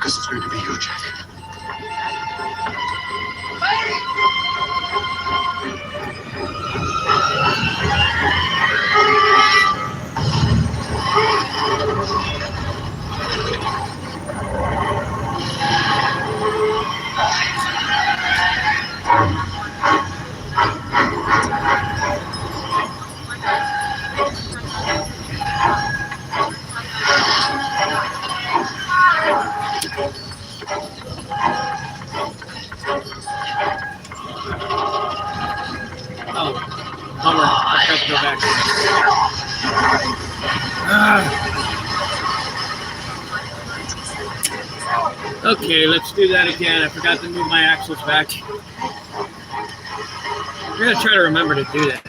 Because it's going to be you, Jack. Okay, let's do that again. I forgot to move my axles back. I'm going to try to remember to do that.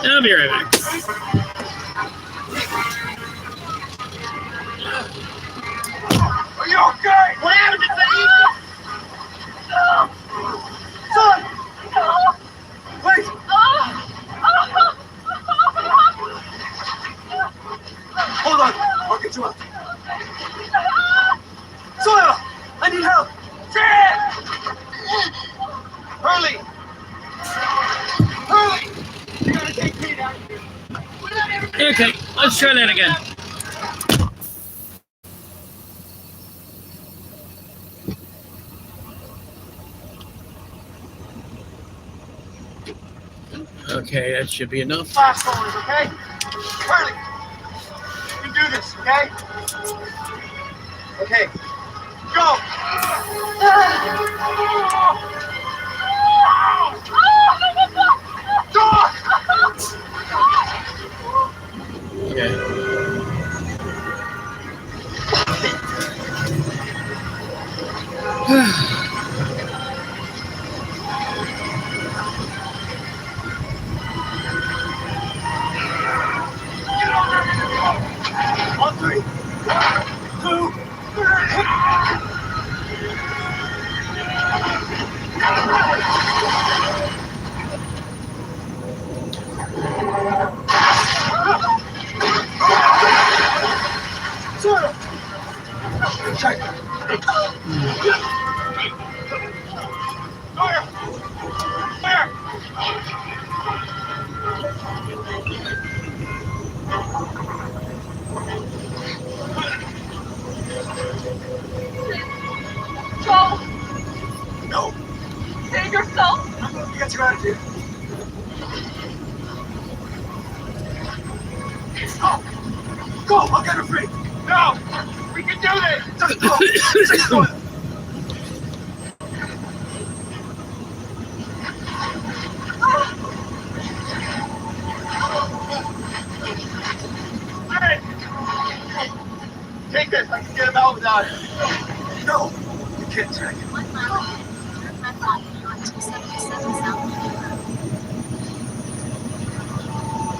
I'll be right back. Are you okay? What happened to Felipe? Son! Wait! Hold on, I'll get you up. Sawyer! I need help! Hurley! Hurley! You gotta take me down here. Okay, let's try that again. Okay, that should be enough. Fast forward, okay? Hurley! You can do this, okay? Okay. Go! On 3, 2, 3. Check. Fire! Joel, No. save yourself. I'm going to get you out of here. Go! I'll get her free! No! We can do this! Just go! Just go! Hey! Take this! I can get him out without it. No! You can't take it.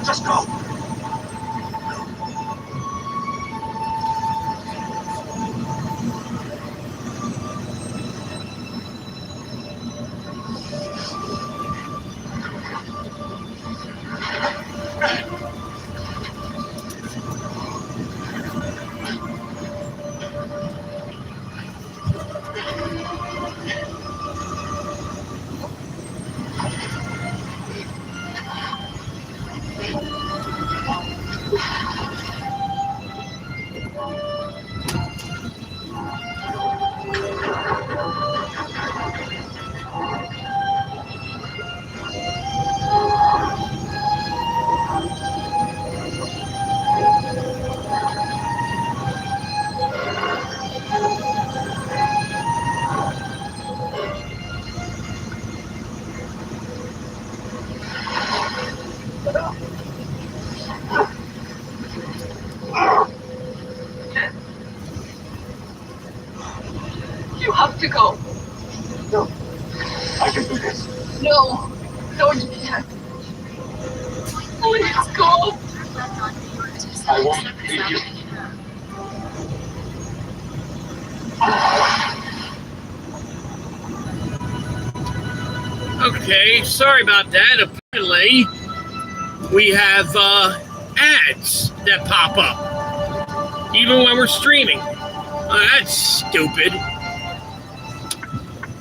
Just go! You have to go. No. I can do this. No, you can't. Please go. I won't leave you. Okay, sorry about that. Apparently, we have ads that pop up, even when we're streaming. Oh, that's stupid.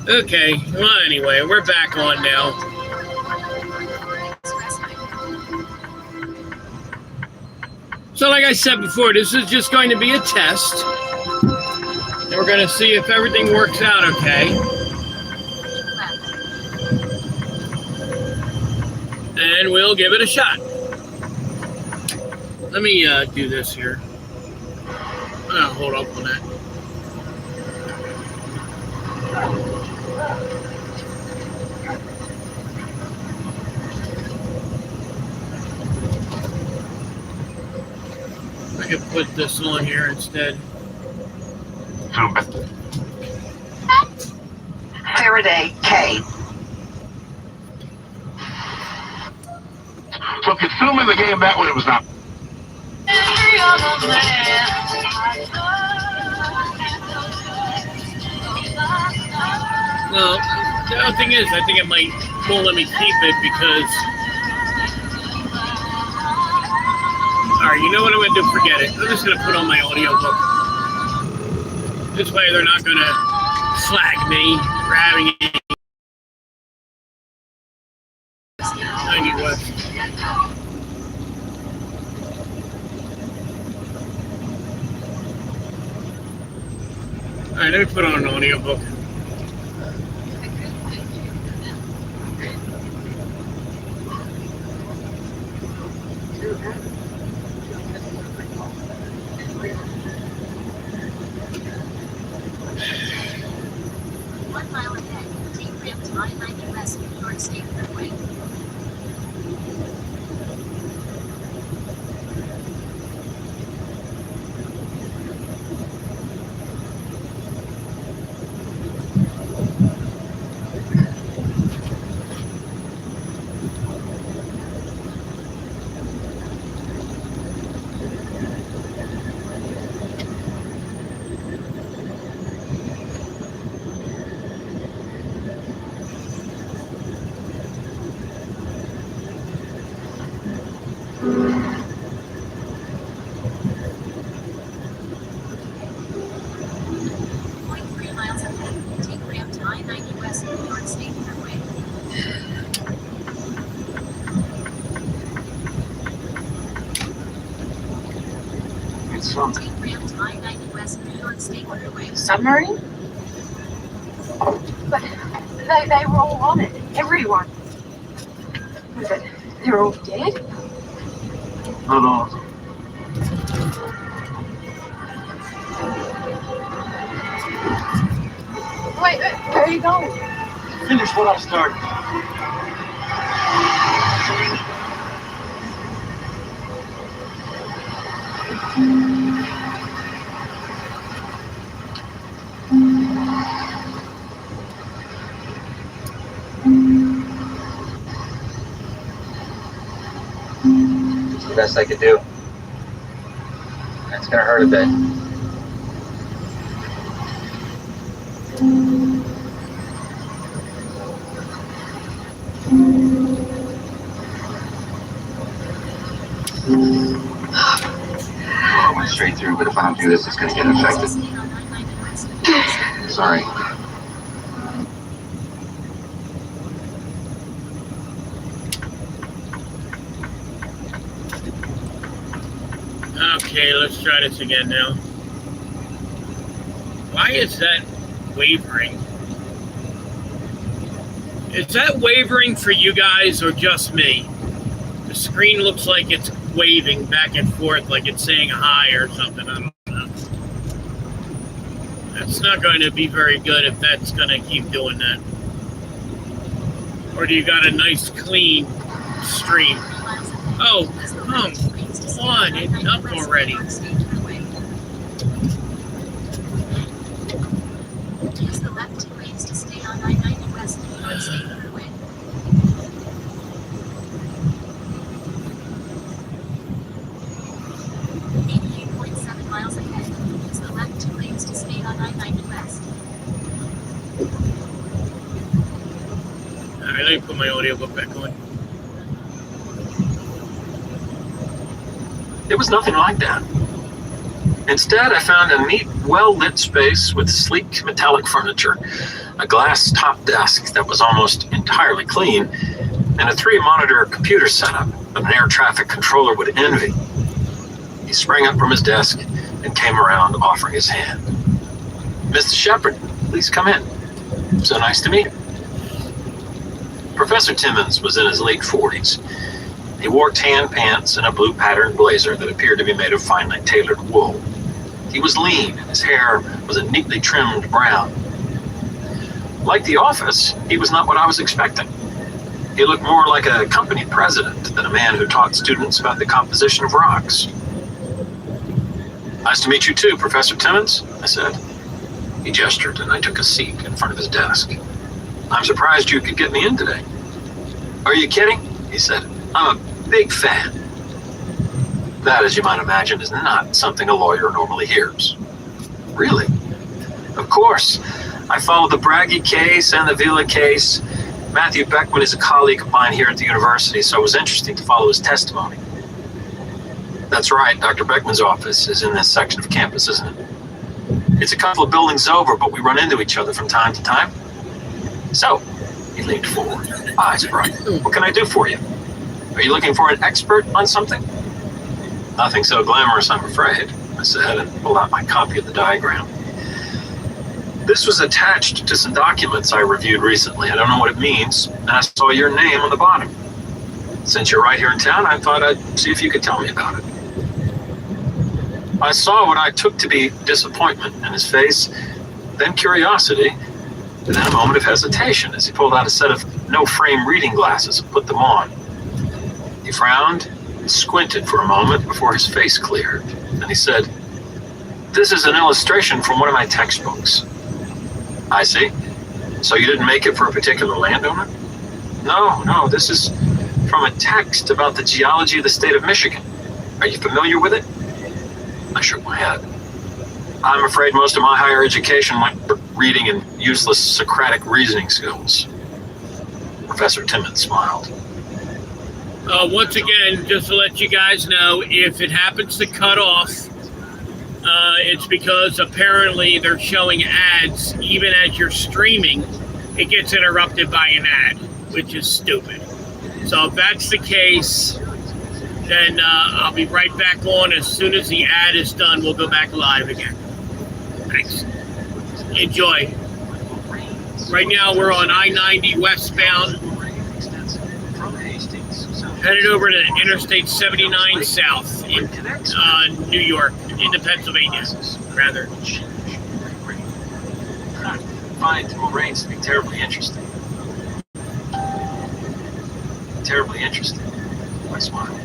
Okay, well, anyway, we're back on now. So like I said before, this is just going to be a test. And we're going to see if everything works out okay. And we'll give it a shot. Let me do this here. I'm going to hold up on that. I can put this on here instead. Faraday K. So consuming the game back when it was not. Well, the other thing is, I think it won't let me keep it because. Alright, you know what I'm going to do? Forget it. I'm just going to put on my audiobook. This way they're not going to flag me for having it. Alright, let me put on an audiobook. Submarine? But they were all on it. Everyone. Was it? They're all dead? Not all. Wait, where are you going? Finish what I started. It's the best I could do. It's gonna hurt a bit. I went straight through, but if I don't do this, it's gonna get infected. Sorry. Okay, let's try this again now. Why is that wavering? Is that wavering for you guys or just me? The screen looks like it's waving back and forth like it's saying hi or something. I don't know. That's not going to be very good if that's going to keep doing that. Or do you got a nice clean stream? Oh, come on, it's up already. Use the left two lanes to stay on I-90 West New York State Thruway. 88.7 miles ahead. Use the left two lanes to stay on I-90 West. Alright, let me put my audiobook back on. There was nothing like that. Instead, I found a neat, well-lit space with sleek metallic furniture, a glass-top desk that was almost entirely clean, and a 3-monitor computer setup that an air traffic controller would envy. He sprang up from his desk and came around, offering his hand. "Mr. Shepard, please come in. So nice to meet you." Professor Timmons was in his late 40s. He wore tan pants and a blue patterned blazer that appeared to be made of finely tailored wool. He was lean, and his hair was a neatly trimmed brown. Like the office, he was not what I was expecting. He looked more like a company president than a man who taught students about the composition of rocks. "Nice to meet you too, Professor Timmons," I said. He gestured, and I took a seat in front of his desk. "I'm surprised you could get me in today." "Are you kidding?" he said. "I'm a big fan." That, as you might imagine, is not something a lawyer normally hears. "Really?" "Of course. I followed the Braggie case and the Villa case. Matthew Beckman is a colleague of mine here at the university, so it was interesting to follow his testimony." "That's right. Dr. Beckman's office is in this section of campus, isn't it?" "It's a couple of buildings over, but we run into each other from time to time." "So," he leaned forward, eyes bright, "what can I do for you? Are you looking for an expert on something?" "Nothing so glamorous, I'm afraid," I said, and pulled out my copy of the diagram. "This was attached to some documents I reviewed recently. I don't know what it means, and I saw your name on the bottom. Since you're right here in town, I thought I'd see if you could tell me about it." I saw what I took to be disappointment in his face, then curiosity, and then a moment of hesitation as he pulled out a set of no-frame reading glasses and put them on. He frowned and squinted for a moment before his face cleared, and he said, "This is an illustration from one of my textbooks." "I see. So you didn't make it for a particular landowner?" No, this is from a text about the geology of the state of Michigan. Are you familiar with it?" I shook my head. "I'm afraid most of my higher education went for reading and useless Socratic reasoning skills." Professor Timmons smiled. Once again, just to let you guys know, if it happens to cut off, it's because apparently they're showing ads even as you're streaming. It gets interrupted by an ad, which is stupid. So if that's the case, then I'll be right back on as soon as the ad is done. We'll go back live again. Thanks. Enjoy. Right now we're on I-90 westbound, headed over to Interstate 79 south in New York, into Pennsylvania, rather. I find Moraines to be terribly interesting. Terribly interesting. I smiled.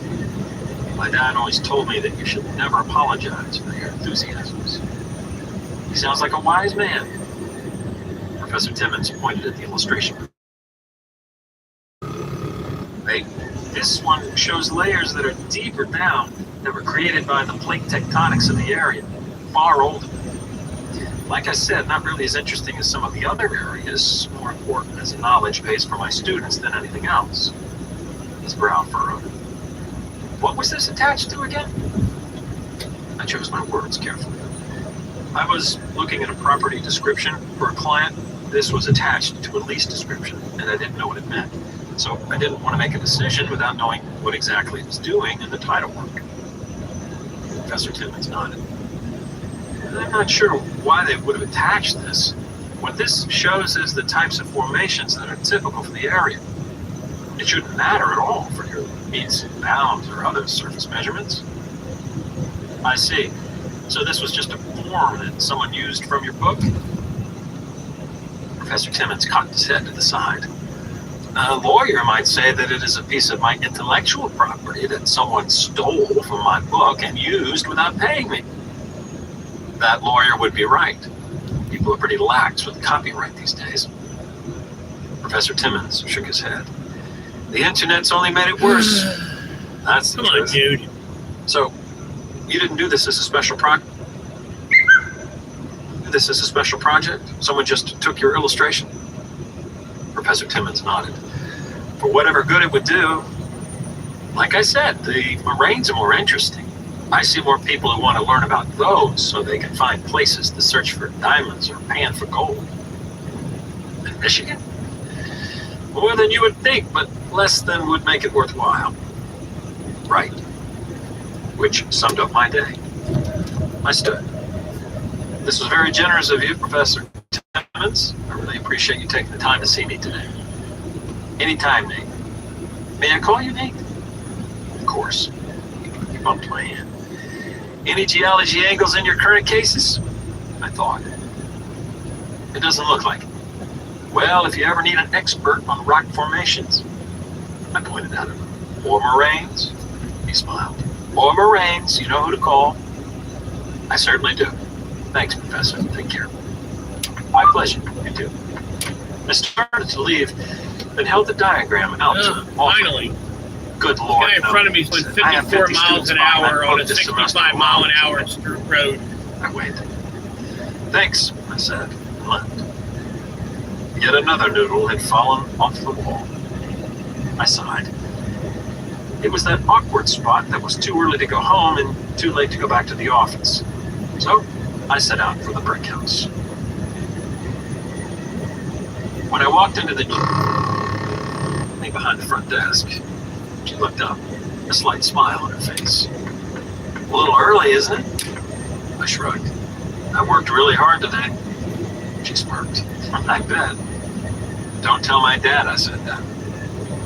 My dad always told me that you should never apologize for your enthusiasms. He sounds like a wise man. Professor Timmons pointed at the illustration. This one shows layers that are deeper down, that were created by the plate tectonics of the area, far older. Like I said, not really as interesting as some of the other areas, more important as a knowledge base for my students than anything else. His brow furrowed. What was this attached to again? I chose my words carefully. I was looking at a property description for a client. This was attached to a lease description, and I didn't know what it meant. So I didn't want to make a decision without knowing what exactly it was doing in the title work. Professor Timmons nodded. I'm not sure why they would have attached this. What this shows is the types of formations that are typical for the area. It shouldn't matter at all for your meets and bounds or other surface measurements. I see. So this was just a form that someone used from your book? Professor Timmons cocked his head to the side. A lawyer might say that it is a piece of my intellectual property that someone stole from my book and used without paying me. That lawyer would be right. People are pretty lax with copyright these days. Professor Timmons shook his head. The internet's only made it worse. That's the truth. Come on, dude. So, you didn't do this as a special project? Someone just took your illustration? Professor Timmons nodded. For whatever good it would do. Like I said, the Moraines are more interesting. I see more people who want to learn about those so they can find places to search for diamonds or pan for gold. In Michigan? More than you would think, but less than would make it worthwhile. Right. Which summed up my day. I stood. This was very generous of you, Professor Timmons. I really appreciate you taking the time to see me today. Anytime, Nate. May I call you Nate? Of course. He bumped my hand. Any geology angles in your current cases? I thought. It doesn't look like it. Well, if you ever need an expert on rock formations, I pointed at him. Or moraines? He smiled. Or moraines, you know who to call. I certainly do. Thanks, Professor. Take care. My pleasure. You too. I started to leave, but held the diagram out to Finally. Good Lord. The guy in front of me is going 54 miles an hour on a 65 mile an hour road. I waited. Thanks, I said, and left. Yet another noodle had fallen off the wall. I sighed. It was that awkward spot that was too early to go home and too late to go back to the office. So I set out for the brick house. When I walked into the behind the front desk, she looked up, a slight smile on her face. A little early, isn't it? I shrugged. I worked really hard today. She smirked. I bet. Don't tell my dad I said that.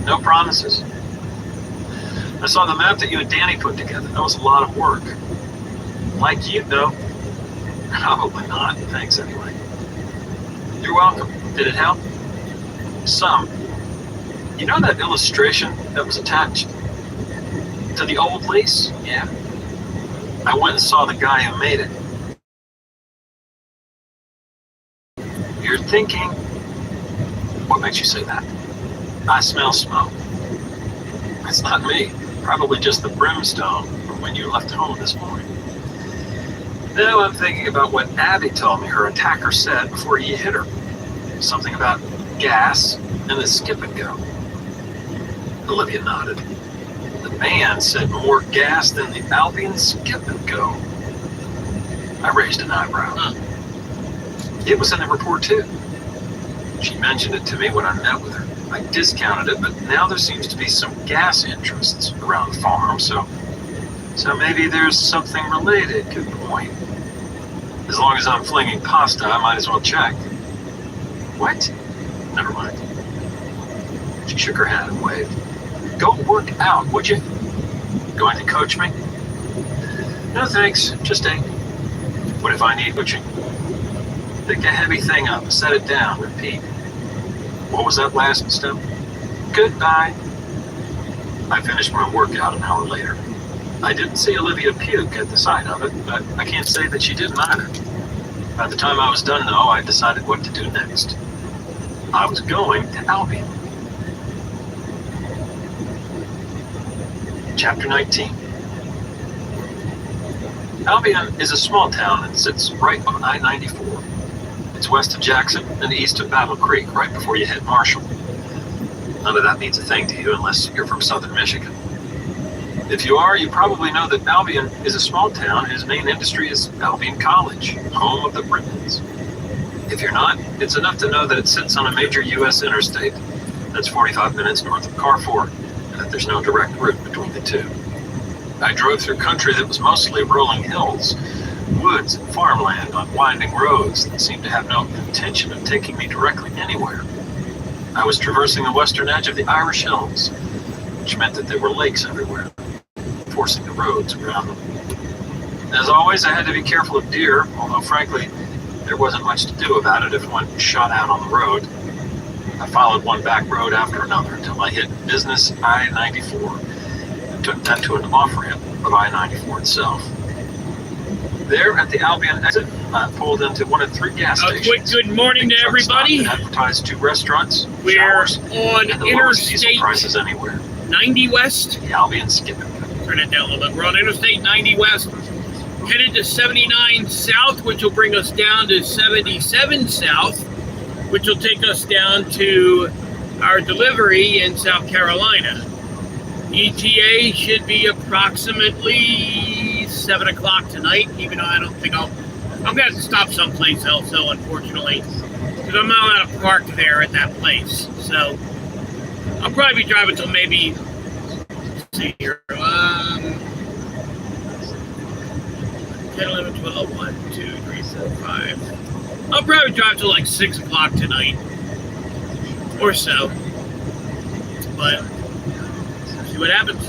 No promises. I saw the map that you and Danny put together. That was a lot of work. Like you, though. Probably not. Thanks anyway. You're welcome. Did it help? Some. You know that illustration that was attached to the old lease? Yeah. I went and saw the guy who made it. You're thinking, what makes you say that? I smell smoke. It's not me. Probably just the brimstone from when you left home this morning. Now I'm thinking about what Abby told me her attacker said before he hit her. Something about gas and the skip and go. Olivia nodded. The man said more gas than the Albion skip and go. I raised an eyebrow. It was in the report too. She mentioned it to me when I met with her. I discounted it, but now there seems to be some gas interests around the farm, so maybe there's something related. Good point. As long as I'm flinging pasta, I might as well check. What? Never mind. She shook her head and waved. Go work out, would you? Going to coach me? No thanks, just ain't. What if I need coaching? Pick a heavy thing up, set it down, repeat. What was that last step? Goodbye. I finished my workout an hour later. I didn't see Olivia puke at the sight of it, but I can't say that she didn't either. By the time I was done, though, I decided what to do next. I was going to Albion. Chapter 19. Albion is a small town that sits right on I-94. It's west of Jackson and east of Battle Creek, right before you hit Marshall. None of that means a thing to you unless you're from southern Michigan. If you are, you probably know that Albion is a small town whose main industry is Albion College, home of the Britons. If you're not, it's enough to know that it sits on a major U.S. interstate that's 45 minutes north of Carrefour, and that there's no direct route between the two. I drove through country that was mostly rolling hills, woods and farmland on winding roads that seemed to have no intention of taking me directly anywhere. I was traversing the western edge of the Irish Hills, which meant that there were lakes everywhere, forcing the roads around them. As always, I had to be careful of deer, although frankly, there wasn't much to do about it if one shot out on the road. I followed one back road after another until I hit business I-94 and took that to an off-ramp of I-94 itself. There at the Albion exit, I pulled into one of 3 gas stations. Quick good morning to everybody. Advertised 2 restaurants, we're showers, on and the lowest diesel Interstate prices anywhere. 90 West. The Albion skipping. Turn it down a little bit. We're on Interstate 90 West, headed to 79 South, which will bring us down to 77 South, which will take us down to our delivery in South Carolina. ETA should be approximately 7 o'clock tonight, even though I don't think I'm going to have to stop someplace else, though, unfortunately, because I'm not allowed to park there at that place. So I'll probably be driving till maybe, let's see here, 10, 11, 12, 1, 2, 3, 4, 5. I'll probably drive till like 6 o'clock tonight or so. But see what happens.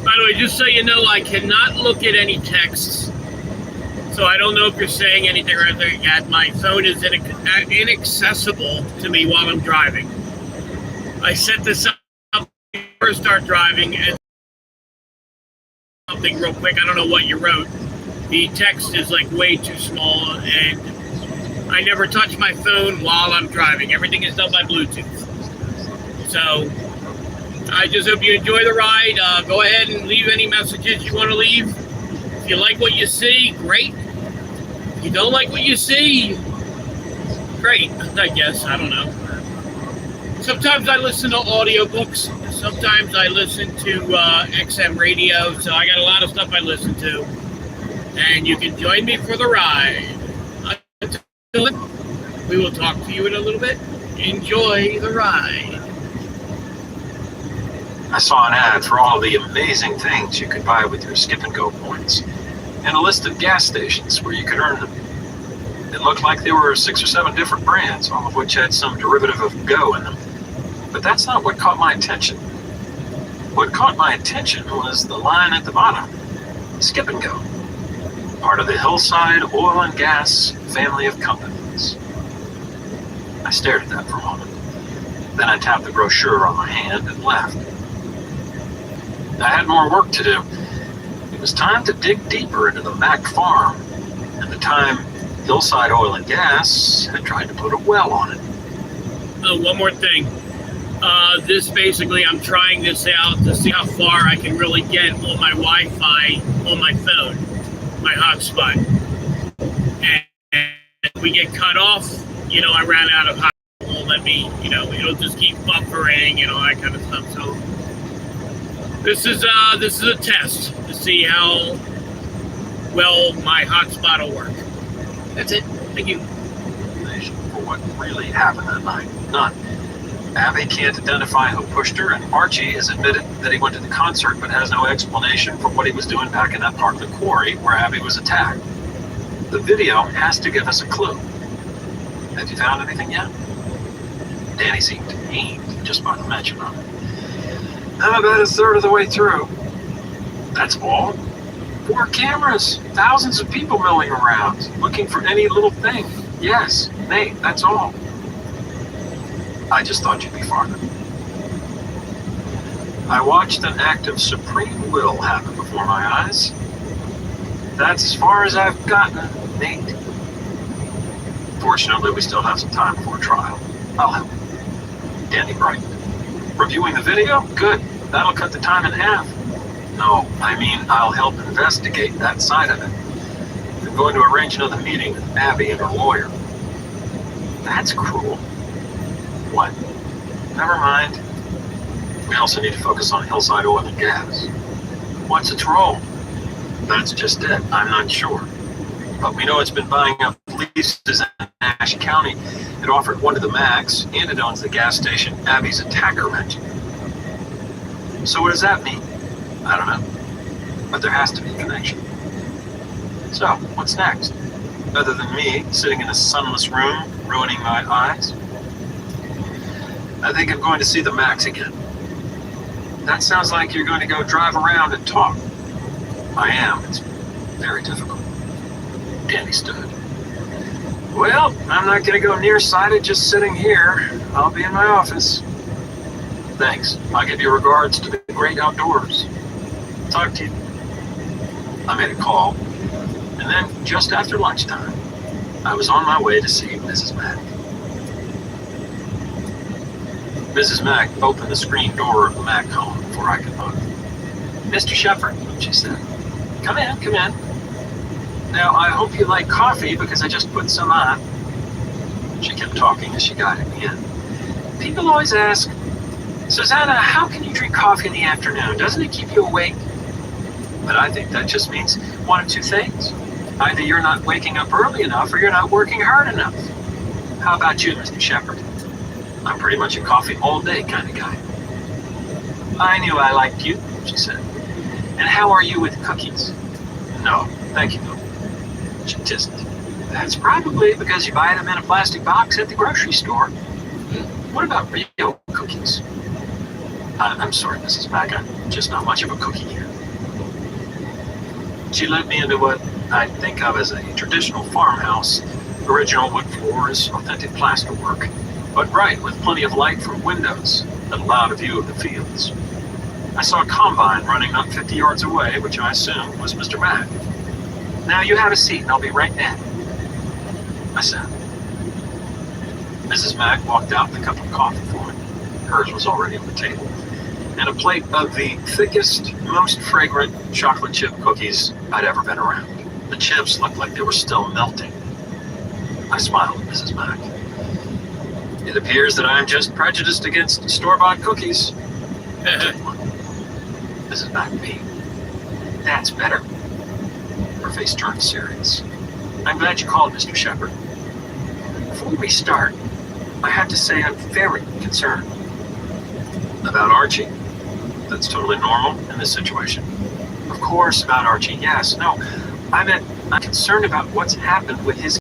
By the way, just so you know, I cannot look at any texts. So I don't know if you're saying anything or anything yet. My phone is inaccessible to me while I'm driving. I set this up before I start driving and something real quick. I don't know what you wrote. The text is like way too small, and I never touch my phone while I'm driving. Everything is done by Bluetooth. So I just hope you enjoy the ride. Go ahead and leave any messages you want to leave. If you like what you see, great. If you don't like what you see, great, I guess. I don't know. Sometimes I listen to audiobooks. Sometimes I listen to XM radio. So I got a lot of stuff I listen to. And you can join me for the ride. Until then, we will talk to you in a little bit. Enjoy the ride. I saw an ad for all the amazing things you could buy with your Skip and Go points, and a list of gas stations where you could earn them. It looked like there were 6 or 7 different brands, all of which had some derivative of Go in them. But that's not what caught my attention. What caught my attention was the line at the bottom, Skip and Go, part of the Hillside Oil and Gas family of companies. I stared at that for a moment. Then I tapped the brochure on my hand and left. I had more work to do. It was time to dig deeper into the Mac farm, and the time Hillside Oil and Gas had tried to put a well on it. Oh, one more thing. This basically, I'm trying this out to see how far I can really get on my Wi-Fi on my phone, my hotspot. And if we get cut off, I ran out of hotspot. It won't let me, it'll just keep buffering and all that kind of stuff. So this is a test to see how well my hotspot will work. That's it. Thank you. For what really happened that night, none. Abby can't identify who pushed her, and Archie has admitted that he went to the concert but has no explanation for what he was doing back in that part of the quarry where Abby was attacked. The video has to give us a clue. Have you found anything yet? Danny seemed pained just by the mention of it. I'm about a third of the way through. That's all? 4 cameras, thousands of people milling around, looking for any little thing. Yes, Nate, that's all. I just thought you'd be farther. I watched an act of supreme will happen before my eyes. That's as far as I've gotten, Nate. Fortunately, we still have some time before trial. I'll help. Danny brightened. Reviewing the video? Good. That'll cut the time in half. No, I mean, I'll help investigate that side of it. I'm going to arrange another meeting with Abby and her lawyer. That's cruel. What? Never mind. We also need to focus on Hillside Oil and Gas. What's its role? That's just it. I'm not sure. But we know it's been buying up leases in Nash County. It offered one to the Macs, and it owns the gas station Abby's attacker mentioned. So what does that mean? I don't know. But there has to be a connection. So, what's next? Other than me sitting in a sunless room, ruining my eyes? I think I'm going to see the Macs again. That sounds like you're going to go drive around and talk. I am. It's very difficult. Danny stood. Well, I'm not going to go nearsighted just sitting here. I'll be in my office. Thanks. I'll give you regards to the great outdoors. Talk to you. I made a call, and then just after lunchtime, I was on my way to see Mrs. Mack. Mrs. Mack opened the screen door of the Mack home before I could knock. Mr. Shepherd, she said. Come in, come in. Now, I hope you like coffee because I just put some on. She kept talking as she guided me in. People always ask, Susanna, how can you drink coffee in the afternoon? Doesn't it keep you awake? But I think that just means one of two things. Either you're not waking up early enough or you're not working hard enough. How about you, Mr. Shepard? I'm pretty much a coffee all day kind of guy. I knew I liked you, she said. And how are you with cookies? No, thank you, though. She just, that's probably because you buy them in a plastic box at the grocery store. What about real cookies? I'm sorry, Mrs. Mack, I'm just not much of a cookie eater. She led me into what I think of as a traditional farmhouse. Original wood floors, authentic plasterwork, but bright with plenty of light from windows that allowed a view of the fields. I saw a combine running not 50 yards away, which I assumed was Mr. Mack. Now you have a seat and I'll be right back, I said. Mrs. Mack walked out with a cup of coffee for me. Hers was already on the table. And a plate of the thickest, most fragrant chocolate chip cookies I'd ever been around. The chips looked like they were still melting. I smiled at Mrs. Mack. It appears that I'm just prejudiced against store-bought cookies. Mrs. Mack beamed. That's better. Her face turned serious. I'm glad you called, Mr. Shepard. Before we start, I have to say I'm very concerned. About Archie? That's totally normal in this situation. Of course, about Archie, yes. No, I'm concerned about what's happened with his